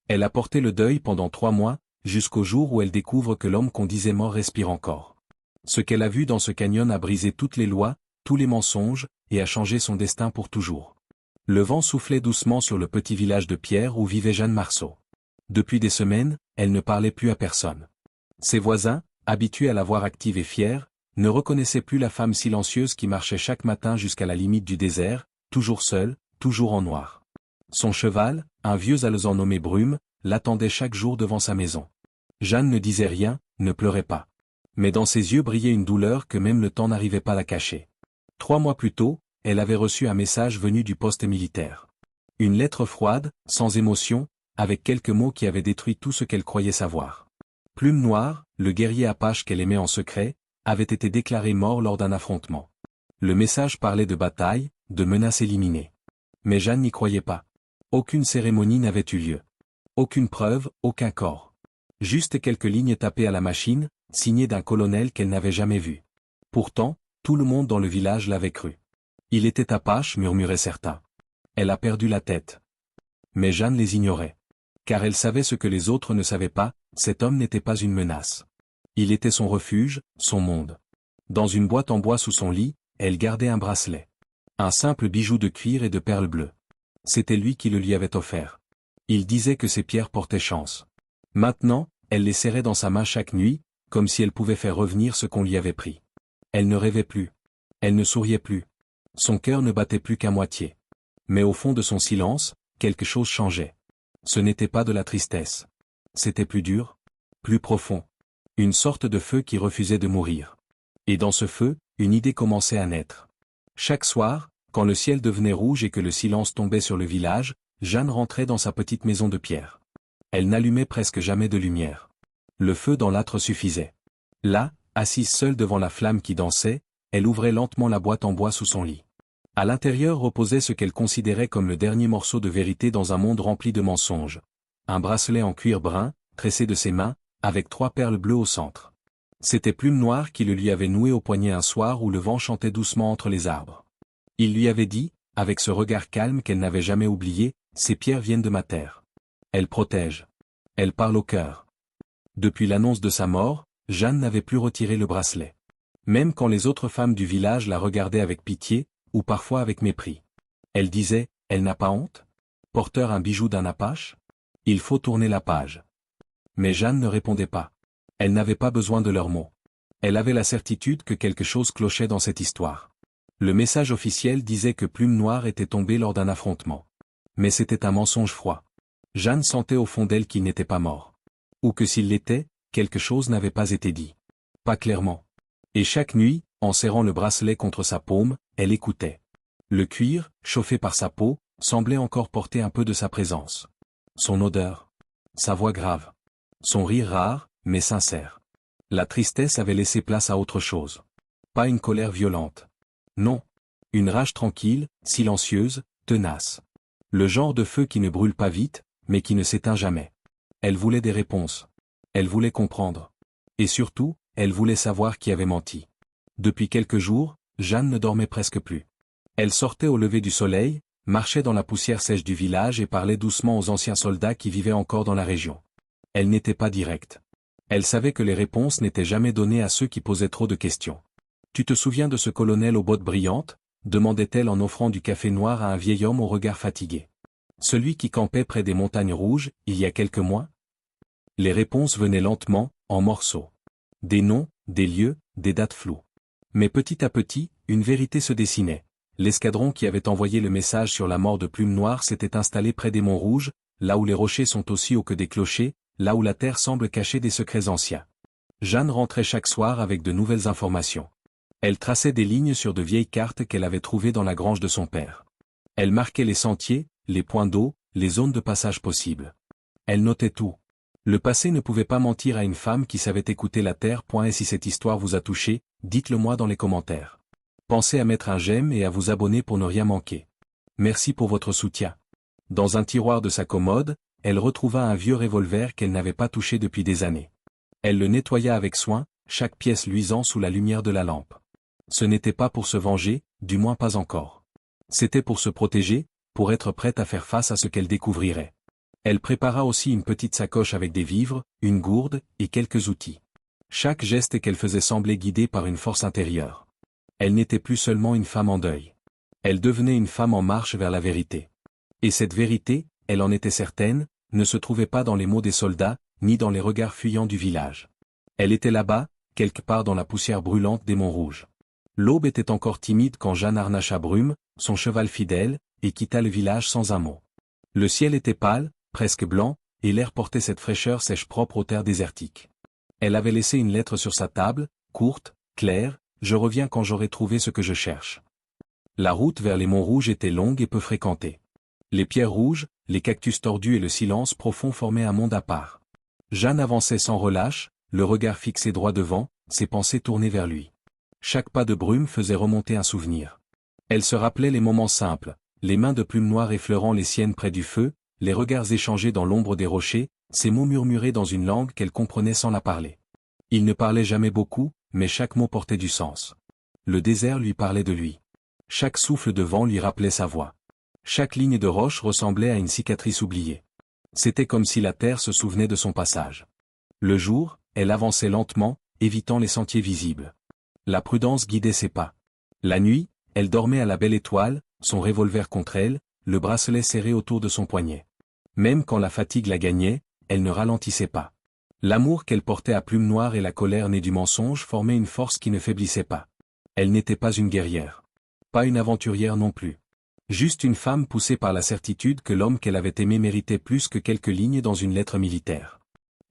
Elle a porté le deuil pendant 3 mois, jusqu'au jour où elle découvre que l'homme qu'on disait mort respire encore. Ce qu'elle a vu dans ce canyon a brisé toutes les lois, tous les mensonges, et a changé son destin pour toujours. Le vent soufflait doucement sur le petit village de Pierre où vivait Jeanne Marceau. Depuis des semaines, elle ne parlait plus à personne. Ses voisins, habitués à la voir active et fière, ne reconnaissaient plus la femme silencieuse qui marchait chaque matin jusqu'à la limite du désert, toujours seule, toujours en noir. Son cheval, un vieux alezan nommé Brume, l'attendait chaque jour devant sa maison. Jeanne ne disait rien, ne pleurait pas. Mais dans ses yeux brillait une douleur que même le temps n'arrivait pas à cacher. 3 mois plus tôt, elle avait reçu un message venu du poste militaire. Une lettre froide, sans émotion, avec quelques mots qui avaient détruit tout ce qu'elle croyait savoir. Plume Noire, le guerrier apache qu'elle aimait en secret, avait été déclaré mort lors d'un affrontement. Le message parlait de bataille, de menaces éliminées. Mais Jeanne n'y croyait pas. Aucune cérémonie n'avait eu lieu. Aucune preuve, aucun corps. Juste quelques lignes tapées à la machine, signées d'un colonel qu'elle n'avait jamais vu. Pourtant, tout le monde dans le village l'avait cru. Il était apache, murmuraient certains. Elle a perdu la tête. Mais Jeanne les ignorait. Car elle savait ce que les autres ne savaient pas, cet homme n'était pas une menace. Il était son refuge, son monde. Dans une boîte en bois sous son lit, elle gardait un bracelet. Un simple bijou de cuir et de perles bleues. C'était lui qui le lui avait offert. Il disait que ces pierres portaient chance. Maintenant, elle les serrait dans sa main chaque nuit, comme si elle pouvait faire revenir ce qu'on lui avait pris. Elle ne rêvait plus. Elle ne souriait plus. Son cœur ne battait plus qu'à moitié. Mais au fond de son silence, quelque chose changeait. Ce n'était pas de la tristesse. C'était plus dur, plus profond. Une sorte de feu qui refusait de mourir. Et dans ce feu, une idée commençait à naître. Chaque soir, quand le ciel devenait rouge et que le silence tombait sur le village, Jeanne rentrait dans sa petite maison de pierre. Elle n'allumait presque jamais de lumière. Le feu dans l'âtre suffisait. Là, assise seule devant la flamme qui dansait, elle ouvrait lentement la boîte en bois sous son lit. À l'intérieur reposait ce qu'elle considérait comme le dernier morceau de vérité dans un monde rempli de mensonges. Un bracelet en cuir brun, tressé de ses mains, avec 3 perles bleues au centre. C'était Plume Noire qui le lui avait noué au poignet un soir où le vent chantait doucement entre les arbres. Il lui avait dit, avec ce regard calme qu'elle n'avait jamais oublié, « Ces pierres viennent de ma terre. Elles protègent. Elles parlent au cœur. » Depuis l'annonce de sa mort, Jeanne n'avait plus retiré le bracelet. Même quand les autres femmes du village la regardaient avec pitié, ou parfois avec mépris. Elle disait, « Elle n'a pas honte? Porteur un bijou d'un apache? Il faut tourner la page. » Mais Jeanne ne répondait pas. Elle n'avait pas besoin de leurs mots. Elle avait la certitude que quelque chose clochait dans cette histoire. Le message officiel disait que Plume Noire était tombée lors d'un affrontement. Mais c'était un mensonge froid. Jeanne sentait au fond d'elle qu'il n'était pas mort. Ou que s'il l'était, quelque chose n'avait pas été dit. Pas clairement. Et chaque nuit, en serrant le bracelet contre sa paume, elle écoutait. Le cuir, chauffé par sa peau, semblait encore porter un peu de sa présence. Son odeur. Sa voix grave. Son rire rare, mais sincère. La tristesse avait laissé place à autre chose. Pas une colère violente. Non. Une rage tranquille, silencieuse, tenace. Le genre de feu qui ne brûle pas vite, mais qui ne s'éteint jamais. Elle voulait des réponses. Elle voulait comprendre. Et surtout, elle voulait savoir qui avait menti. Depuis quelques jours, Jeanne ne dormait presque plus. Elle sortait au lever du soleil, marchait dans la poussière sèche du village et parlait doucement aux anciens soldats qui vivaient encore dans la région. Elle n'était pas directe. Elle savait que les réponses n'étaient jamais données à ceux qui posaient trop de questions. « Tu te souviens de ce colonel aux bottes brillantes ?» demandait-elle en offrant du café noir à un vieil homme au regard fatigué. « Celui qui campait près des montagnes rouges, il y a quelques mois ?» Les réponses venaient lentement, en morceaux. Des noms, des lieux, des dates floues. Mais petit à petit, une vérité se dessinait. L'escadron qui avait envoyé le message sur la mort de Plume Noire s'était installé près des monts rouges, là où les rochers sont aussi hauts que des clochers, là où la terre semble cacher des secrets anciens. Jeanne rentrait chaque soir avec de nouvelles informations. Elle traçait des lignes sur de vieilles cartes qu'elle avait trouvées dans la grange de son père. Elle marquait les sentiers, les points d'eau, les zones de passage possibles. Elle notait tout. Le passé ne pouvait pas mentir à une femme qui savait écouter la terre. Et si cette histoire vous a touché, dites-le moi dans les commentaires. Pensez à mettre un j'aime et à vous abonner pour ne rien manquer. Merci pour votre soutien. Dans un tiroir de sa commode, elle retrouva un vieux revolver qu'elle n'avait pas touché depuis des années. Elle le nettoya avec soin, chaque pièce luisant sous la lumière de la lampe. Ce n'était pas pour se venger, du moins pas encore. C'était pour se protéger, pour être prête à faire face à ce qu'elle découvrirait. Elle prépara aussi une petite sacoche avec des vivres, une gourde, et quelques outils. Chaque geste qu'elle faisait semblait guidé par une force intérieure. Elle n'était plus seulement une femme en deuil. Elle devenait une femme en marche vers la vérité. Et cette vérité, elle en était certaine, ne se trouvait pas dans les mots des soldats, ni dans les regards fuyants du village. Elle était là-bas, quelque part dans la poussière brûlante des monts rouges. L'aube était encore timide quand Jeanne harnacha Brume, son cheval fidèle, et quitta le village sans un mot. Le ciel était pâle, presque blanc, et l'air portait cette fraîcheur sèche propre aux terres désertiques. Elle avait laissé une lettre sur sa table, courte, claire, « Je reviens quand j'aurai trouvé ce que je cherche ». La route vers les monts rouges était longue et peu fréquentée. Les pierres rouges, les cactus tordus et le silence profond formaient un monde à part. Jeanne avançait sans relâche, le regard fixé droit devant, ses pensées tournées vers lui. Chaque pas de Brume faisait remonter un souvenir. Elle se rappelait les moments simples, les mains de Plume Noire effleurant les siennes près du feu, les regards échangés dans l'ombre des rochers, ces mots murmurés dans une langue qu'elle comprenait sans la parler. Il ne parlait jamais beaucoup, mais chaque mot portait du sens. Le désert lui parlait de lui. Chaque souffle de vent lui rappelait sa voix. Chaque ligne de roche ressemblait à une cicatrice oubliée. C'était comme si la terre se souvenait de son passage. Le jour, elle avançait lentement, évitant les sentiers visibles. La prudence guidait ses pas. La nuit, elle dormait à la belle étoile, son revolver contre elle, le bracelet serré autour de son poignet. Même quand la fatigue la gagnait, elle ne ralentissait pas. L'amour qu'elle portait à Plume Noire et la colère née du mensonge formaient une force qui ne faiblissait pas. Elle n'était pas une guerrière. Pas une aventurière non plus. Juste une femme poussée par la certitude que l'homme qu'elle avait aimé méritait plus que quelques lignes dans une lettre militaire.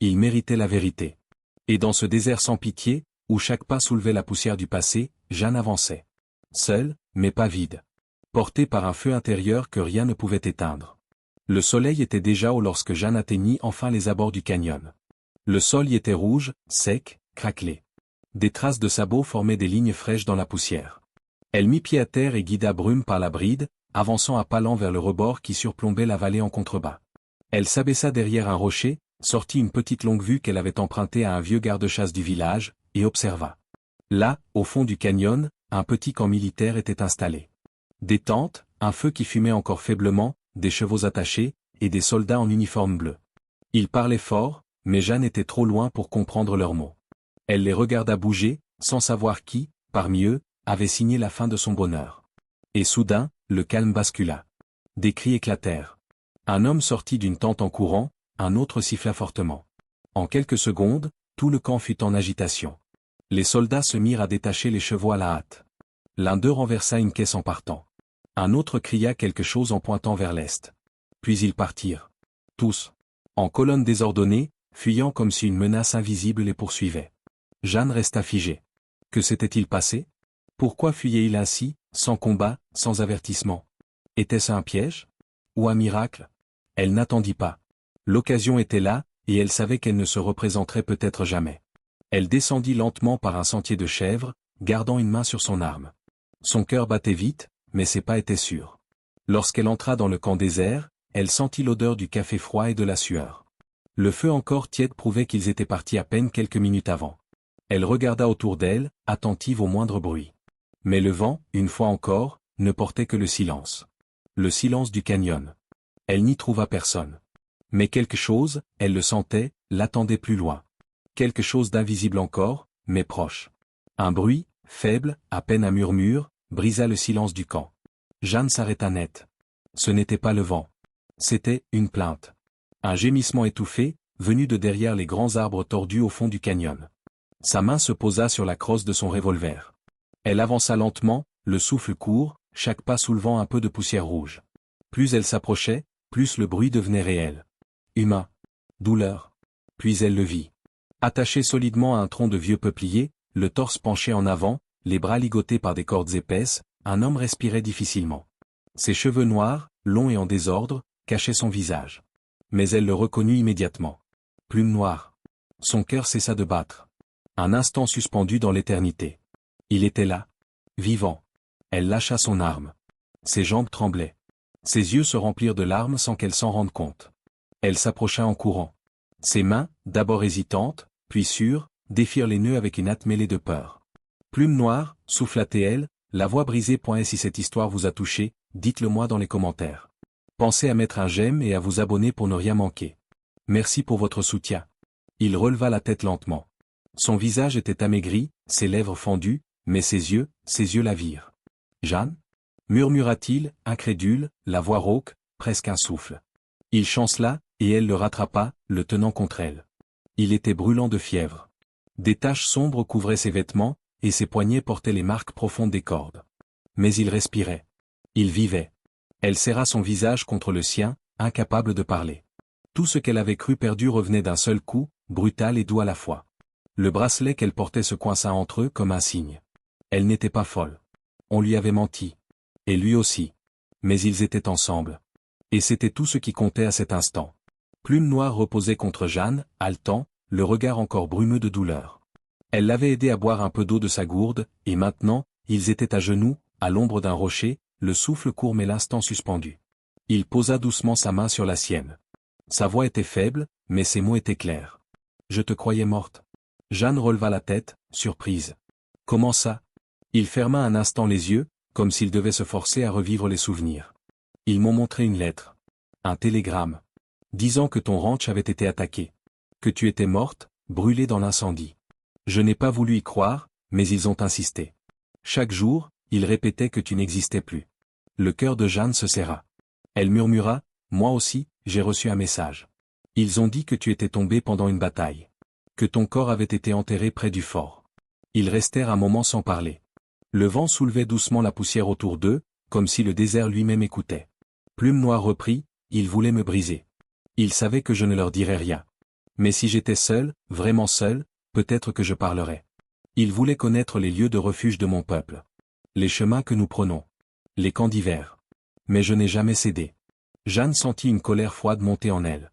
Il méritait la vérité. Et dans ce désert sans pitié, où chaque pas soulevait la poussière du passé, Jeanne avançait. Seule, mais pas vide. Portée par un feu intérieur que rien ne pouvait éteindre. Le soleil était déjà haut lorsque Jeanne atteignit enfin les abords du canyon. Le sol y était rouge, sec, craquelé. Des traces de sabots formaient des lignes fraîches dans la poussière. Elle mit pied à terre et guida Brume par la bride, avançant à pas lents vers le rebord qui surplombait la vallée en contrebas. Elle s'abaissa derrière un rocher, sortit une petite longue-vue qu'elle avait empruntée à un vieux garde-chasse du village, et observa. Là, au fond du canyon, un petit camp militaire était installé. Des tentes, un feu qui fumait encore faiblement, des chevaux attachés, et des soldats en uniforme bleu. Ils parlaient fort, mais Jeanne était trop loin pour comprendre leurs mots. Elle les regarda bouger, sans savoir qui, parmi eux, avait signé la fin de son bonheur. Et soudain, le calme bascula. Des cris éclatèrent. Un homme sortit d'une tente en courant, un autre siffla fortement. En quelques secondes, tout le camp fut en agitation. Les soldats se mirent à détacher les chevaux à la hâte. L'un d'eux renversa une caisse en partant. Un autre cria quelque chose en pointant vers l'est. Puis ils partirent. Tous. En colonne désordonnée, fuyant comme si une menace invisible les poursuivait. Jeanne resta figée. Que s'était-il passé? Pourquoi fuyait-il ainsi, sans combat, sans avertissement? Était-ce un piège? Ou un miracle? Elle n'attendit pas. L'occasion était là, et elle savait qu'elle ne se représenterait peut-être jamais. Elle descendit lentement par un sentier de chèvres, gardant une main sur son arme. Son cœur battait vite, mais ses pas étaient sûrs. Lorsqu'elle entra dans le camp désert, elle sentit l'odeur du café froid et de la sueur. Le feu encore tiède prouvait qu'ils étaient partis à peine quelques minutes avant. Elle regarda autour d'elle, attentive au moindre bruit. Mais le vent, une fois encore, ne portait que le silence. Le silence du canyon. Elle n'y trouva personne. Mais quelque chose, elle le sentait, l'attendait plus loin. Quelque chose d'invisible encore, mais proche. Un bruit, faible, à peine un murmure, brisa le silence du camp. Jeanne s'arrêta net. Ce n'était pas le vent. C'était une plainte. Un gémissement étouffé, venu de derrière les grands arbres tordus au fond du canyon. Sa main se posa sur la crosse de son revolver. Elle avança lentement, le souffle court, chaque pas soulevant un peu de poussière rouge. Plus elle s'approchait, plus le bruit devenait réel. Humain. Douleur. Puis elle le vit. Attaché solidement à un tronc de vieux peuplier, le torse penché en avant, les bras ligotés par des cordes épaisses, un homme respirait difficilement. Ses cheveux noirs, longs et en désordre, cachaient son visage. Mais elle le reconnut immédiatement. Plume Noire. Son cœur cessa de battre. Un instant suspendu dans l'éternité. Il était là. Vivant. Elle lâcha son arme. Ses jambes tremblaient. Ses yeux se remplirent de larmes sans qu'elle s'en rende compte. Elle s'approcha en courant. Ses mains, d'abord hésitantes, puis sûres, défirent les nœuds avec une hâte mêlée de peur. Plume Noire, souffla-t-elle, la voix brisée. Si cette histoire vous a touché, dites-le moi dans les commentaires. Pensez à mettre un j'aime et à vous abonner pour ne rien manquer. Merci pour votre soutien. Il releva la tête lentement. Son visage était amaigri, ses lèvres fendues, mais ses yeux la virent. Jeanne? Murmura-t-il, incrédule, la voix rauque, presque un souffle. Il chancela, et elle le rattrapa, le tenant contre elle. Il était brûlant de fièvre. Des taches sombres couvraient ses vêtements, et ses poignets portaient les marques profondes des cordes. Mais il respirait. Il vivait. Elle serra son visage contre le sien, incapable de parler. Tout ce qu'elle avait cru perdu revenait d'un seul coup, brutal et doux à la fois. Le bracelet qu'elle portait se coinça entre eux comme un signe. Elle n'était pas folle. On lui avait menti. Et lui aussi. Mais ils étaient ensemble. Et c'était tout ce qui comptait à cet instant. Plume Noire reposait contre Jeanne, haletant, le regard encore brumeux de douleur. Elle l'avait aidé à boire un peu d'eau de sa gourde, et maintenant, ils étaient à genoux, à l'ombre d'un rocher, le souffle court mais l'instant suspendu. Il posa doucement sa main sur la sienne. Sa voix était faible, mais ses mots étaient clairs. « Je te croyais morte. » Jeanne releva la tête, surprise. « Comment ça ?» Il ferma un instant les yeux, comme s'il devait se forcer à revivre les souvenirs. « Ils m'ont montré une lettre. Un télégramme. Disant que ton ranch avait été attaqué. Que tu étais morte, brûlée dans l'incendie. Je n'ai pas voulu y croire, mais ils ont insisté. Chaque jour, ils répétaient que tu n'existais plus. » Le cœur de Jeanne se serra. Elle murmura, « Moi aussi, j'ai reçu un message. Ils ont dit que tu étais tombée pendant une bataille. Que ton corps avait été enterré près du fort. » Ils restèrent un moment sans parler. Le vent soulevait doucement la poussière autour d'eux, comme si le désert lui-même écoutait. Plume Noire reprit, « Ils voulaient me briser. Ils savaient que je ne leur dirais rien. Mais si j'étais seul, vraiment seul, peut-être que je parlerais. Ils voulaient connaître les lieux de refuge de mon peuple. Les chemins que nous prenons. Les camps d'hiver. Mais je n'ai jamais cédé. » Jeanne sentit une colère froide monter en elle.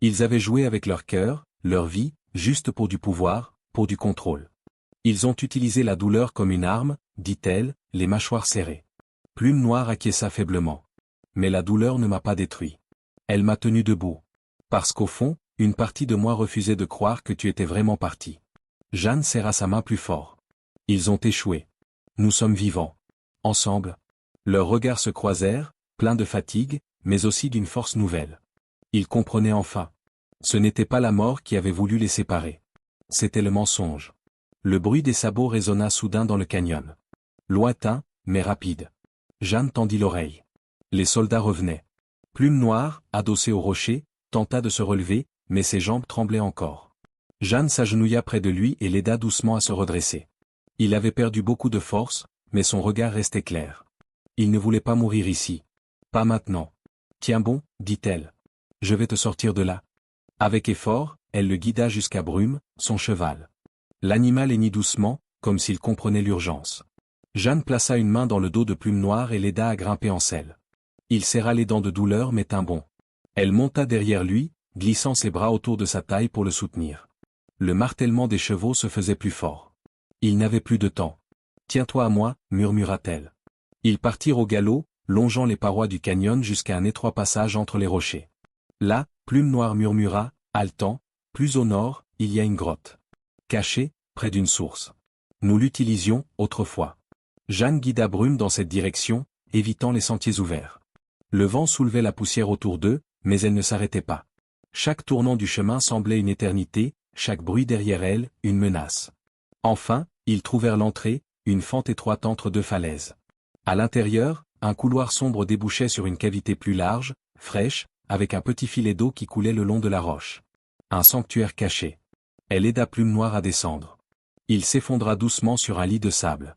Ils avaient joué avec leur cœur, leur vie, juste pour du pouvoir, pour du contrôle. Ils ont utilisé la douleur comme une arme, dit-elle, les mâchoires serrées. Plume Noire acquiesça faiblement. Mais la douleur ne m'a pas détruit. Elle m'a tenu debout. Parce qu'au fond, une partie de moi refusait de croire que tu étais vraiment parti. Jeanne serra sa main plus fort. Ils ont échoué. Nous sommes vivants. Ensemble. Leurs regards se croisèrent, pleins de fatigue, mais aussi d'une force nouvelle. Ils comprenaient enfin. Ce n'était pas la mort qui avait voulu les séparer. C'était le mensonge. Le bruit des sabots résonna soudain dans le canyon. Lointain, mais rapide. Jeanne tendit l'oreille. Les soldats revenaient. Plume Noire, adossée au rocher, tenta de se relever, mais ses jambes tremblaient encore. Jeanne s'agenouilla près de lui et l'aida doucement à se redresser. Il avait perdu beaucoup de force, mais son regard restait clair. Il ne voulait pas mourir ici. Pas maintenant. Tiens bon, dit-elle. Je vais te sortir de là. Avec effort, elle le guida jusqu'à Brume, son cheval. L'animal hennit doucement, comme s'il comprenait l'urgence. Jeanne plaça une main dans le dos de Plume Noire et l'aida à grimper en selle. Il serra les dents de douleur mais tint bon. Elle monta derrière lui, glissant ses bras autour de sa taille pour le soutenir. Le martèlement des chevaux se faisait plus fort. Il n'avait plus de temps. « Tiens-toi à moi » murmura-t-elle. Ils partirent au galop, longeant les parois du canyon jusqu'à un étroit passage entre les rochers. Là, Plume Noire murmura, haletant, « Plus au nord, il y a une grotte. Cachée, près d'une source. Nous l'utilisions, autrefois. » Jeanne guida Brume dans cette direction, évitant les sentiers ouverts. Le vent soulevait la poussière autour d'eux, mais elle ne s'arrêtait pas. Chaque tournant du chemin semblait une éternité, chaque bruit derrière elle, une menace. Enfin, ils trouvèrent l'entrée, une fente étroite entre deux falaises. À l'intérieur, un couloir sombre débouchait sur une cavité plus large, fraîche, avec un petit filet d'eau qui coulait le long de la roche. Un sanctuaire caché. Elle aida Plume Noire à descendre. Il s'effondra doucement sur un lit de sable.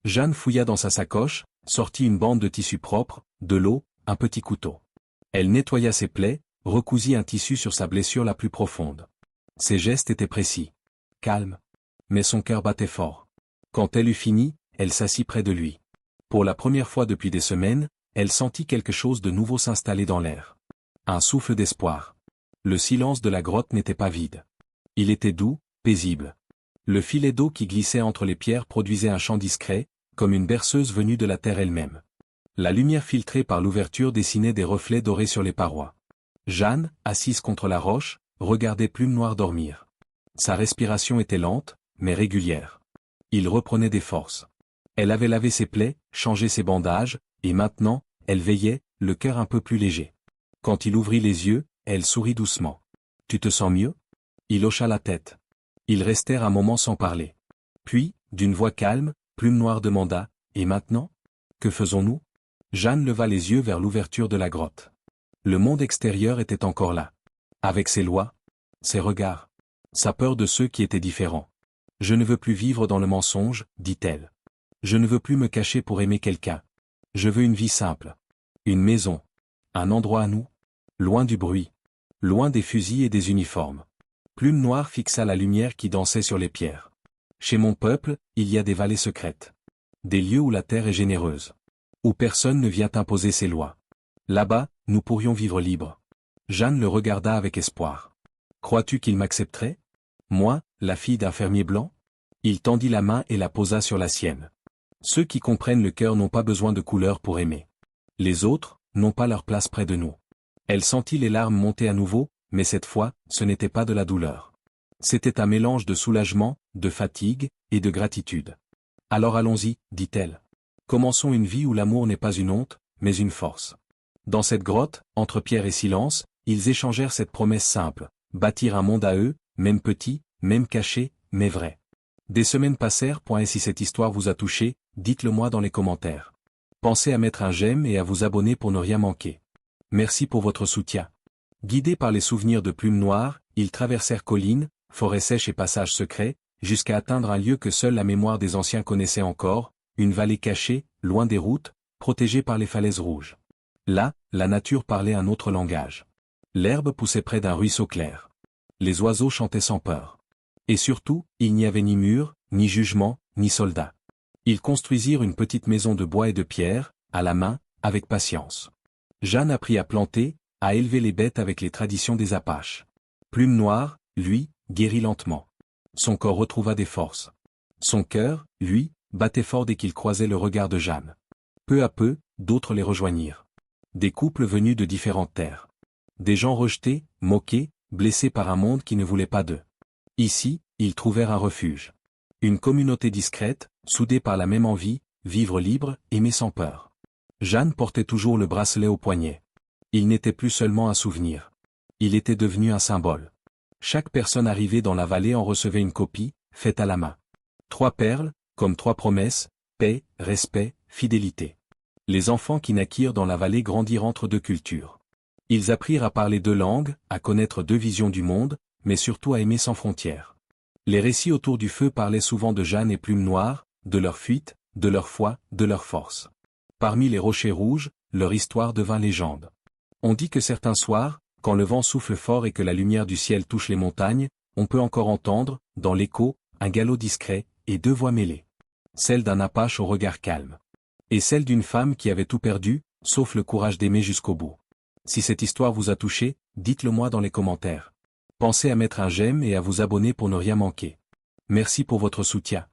Jeanne fouilla dans sa sacoche, sortit une bande de tissu propre, de l'eau, un petit couteau. Elle nettoya ses plaies, recousit un tissu sur sa blessure la plus profonde. Ses gestes étaient précis. Calme. Mais son cœur battait fort. Quand elle eut fini, elle s'assit près de lui. Pour la première fois depuis des semaines, elle sentit quelque chose de nouveau s'installer dans l'air. Un souffle d'espoir. Le silence de la grotte n'était pas vide. Il était doux, paisible. Le filet d'eau qui glissait entre les pierres produisait un chant discret, comme une berceuse venue de la terre elle-même. La lumière filtrée par l'ouverture dessinait des reflets dorés sur les parois. Jeanne, assise contre la roche, regardait Plume Noire dormir. Sa respiration était lente, mais régulière. Il reprenait des forces. Elle avait lavé ses plaies, changé ses bandages, et maintenant, elle veillait, le cœur un peu plus léger. Quand il ouvrit les yeux, elle sourit doucement. « Tu te sens mieux ?» Il hocha la tête. Ils restèrent un moment sans parler. Puis, d'une voix calme, Plume Noire demanda, « Et maintenant ? Que faisons-nous » Jeanne leva les yeux vers l'ouverture de la grotte. Le monde extérieur était encore là. Avec ses lois, ses regards, sa peur de ceux qui étaient différents. « Je ne veux plus vivre dans le mensonge, dit-elle. Je ne veux plus me cacher pour aimer quelqu'un. Je veux une vie simple. Une maison. Un endroit à nous. Loin du bruit. Loin des fusils et des uniformes. » Plume Noire fixa la lumière qui dansait sur les pierres. « Chez mon peuple, il y a des vallées secrètes. Des lieux où la terre est généreuse. Où personne ne vient imposer ses lois. Là-bas, nous pourrions vivre libres. » Jeanne le regarda avec espoir. « Crois-tu qu'il m'accepterait ? Moi, la fille d'un fermier blanc ?» Il tendit la main et la posa sur la sienne. « Ceux qui comprennent le cœur n'ont pas besoin de couleur pour aimer. Les autres, n'ont pas leur place près de nous. » Elle sentit les larmes monter à nouveau, mais cette fois, ce n'était pas de la douleur. C'était un mélange de soulagement, de fatigue, et de gratitude. « Alors allons-y, dit-elle. Commençons une vie où l'amour n'est pas une honte, mais une force. » Dans cette grotte, entre pierre et silence, ils échangèrent cette promesse simple, bâtir un monde à eux, même petit, même caché, mais vrai. Des semaines passèrent. Et si cette histoire vous a touché, dites-le moi dans les commentaires. Pensez à mettre un j'aime et à vous abonner pour ne rien manquer. Merci pour votre soutien. Guidés par les souvenirs de Plume Noire, ils traversèrent collines, forêts sèches et passages secrets, jusqu'à atteindre un lieu que seule la mémoire des anciens connaissait encore, une vallée cachée, loin des routes, protégée par les falaises rouges. Là, la nature parlait un autre langage. L'herbe poussait près d'un ruisseau clair. Les oiseaux chantaient sans peur. Et surtout, il n'y avait ni mur, ni jugement, ni soldats. Ils construisirent une petite maison de bois et de pierre, à la main, avec patience. Jeanne apprit à planter, à élever les bêtes avec les traditions des Apaches. Plume Noire, lui, guérit lentement. Son corps retrouva des forces. Son cœur, lui, battait fort dès qu'il croisait le regard de Jeanne. Peu à peu, d'autres les rejoignirent. Des couples venus de différentes terres. Des gens rejetés, moqués, blessés par un monde qui ne voulait pas d'eux. Ici, ils trouvèrent un refuge. Une communauté discrète, soudée par la même envie, vivre libre, aimer sans peur. Jeanne portait toujours le bracelet au poignet. Il n'était plus seulement un souvenir. Il était devenu un symbole. Chaque personne arrivée dans la vallée en recevait une copie, faite à la main. 3 perles, comme 3 promesses, paix, respect, fidélité. Les enfants qui naquirent dans la vallée grandirent entre 2 cultures. Ils apprirent à parler 2 langues, à connaître 2 visions du monde, mais surtout à aimer sans frontières. Les récits autour du feu parlaient souvent de Jeanne et Plume Noire, de leur fuite, de leur foi, de leur force. Parmi les rochers rouges, leur histoire devint légende. On dit que certains soirs, quand le vent souffle fort et que la lumière du ciel touche les montagnes, on peut encore entendre, dans l'écho, un galop discret, et 2 voix mêlées. Celle d'un Apache au regard calme. Et celle d'une femme qui avait tout perdu, sauf le courage d'aimer jusqu'au bout. Si cette histoire vous a touché, dites-le moi dans les commentaires. Pensez à mettre un j'aime et à vous abonner pour ne rien manquer. Merci pour votre soutien.